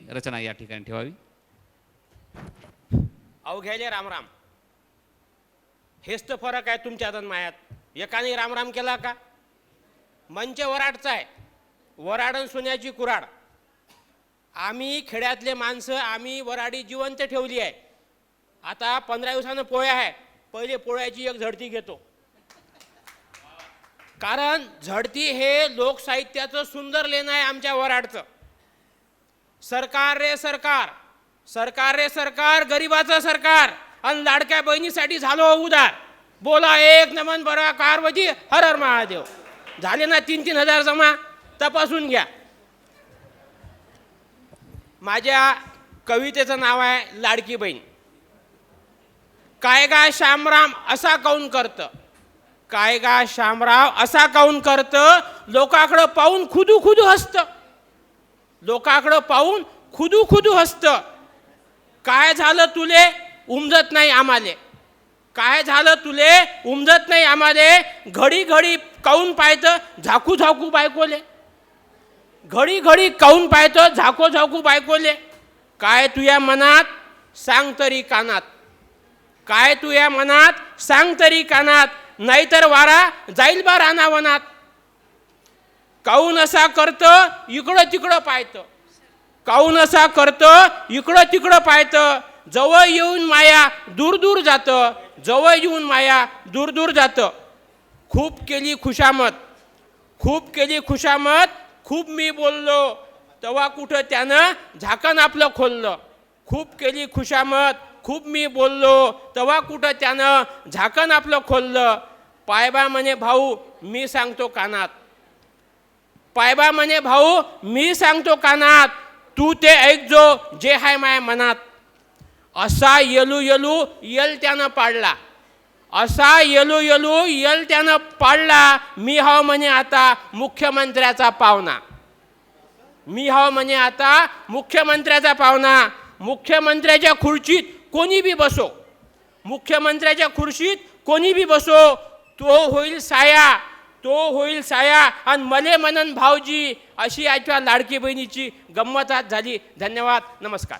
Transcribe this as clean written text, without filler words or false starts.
रचना या ठिकाणी ठेवावी. अवघ्याले रामराम. हेच तर फरक आहे तुमच्यात आणि मायात. एकाने रामराम केला का मंच वराडचा आहे, वराडन सोन्याची कुराड. आम्ही खेड्यातले माणसं आम्ही वराडी जिवंत ठेवली आहे. आता 15 दिवसानं पोळ्या आहे, पहिले पोळ्याची एक झडती घेतो. कारण झडती हे लोकसाहित्याचं सुंदर लेणं आहे आमच्या वराडचं. सरकार रे सरकार, सरकार रे सरकार, गरिबाचं सरकार आणि लाडक्या बहिणीसाठी झालो उदार. बोला एक नमन बरा कारवजी हर हर महादेव. झाले ना 3-3 हजार जमा, तपासून घ्या. माझ्या कवितेचं नाव आहे लाडकी बहीण. काय गा शामराम असा काऊन करतं, काय गा शामराव असा काऊन करतं, लोकाकडं पाहून खुदू खुदू हसतं, लोकाकडं पाहून खुदू खुदू हसतं. काय झालं तुले उमजत नाही आम्हाले, काय झालं तुले उमजत नाही आम्हाले. घडी घडी काऊन पाहतं झाकू झाकू बायकोले, घडी घडी काऊन पाहतं झाको झाकू बायकोले. काय तुया मनात सांग तरी कानात, काय तुया मनात सांग तरी कानात, नाहीतर वारा जाईल बा रानावनात. काऊन असा करतं इकडं तिकडं पाहतं, काऊन असा करतं इकडं तिकडं पाहतं. जवळ येऊन माया दूर दूर जातं, जवळ येऊन माया दूर दूर जातं. खूप केली खुशामत, खूप केली खुशामत, खूप मी बोललो तेव्हा कुठं त्यानं झाकण आपलं खोललं. खूप केली खुशामत, खूप मी बोललो तेव्हा कुठं त्यानं झाकण आपलं खोललं. पायबा म्हणे भाऊ मी सांगतो कानात, पायबा म्हणे भाऊ मी सांगतो कानात, तू ते ऐकजो जे हाय माया मनात. असा येलू येलू यल त्यानं पाडला, असा येलू येलू यल त्यानं पाडला. मी हाव म्हणे आता मुख्यमंत्र्याचा पाहुणा, मी हाव म्हणे आता मुख्यमंत्र्याचा पाहुणा. मुख्यमंत्र्याच्या खुर्चीत कोणी बी बसो, मुख्यमंत्र्याच्या खुर्चीत कोणी बी बसो, तो होईल साया, तो होईल साया. आणि मले म्हणन भाऊजी. अशी आजच्या लाडकी बहिणीची गंमत आज झाली. धन्यवाद, नमस्कार.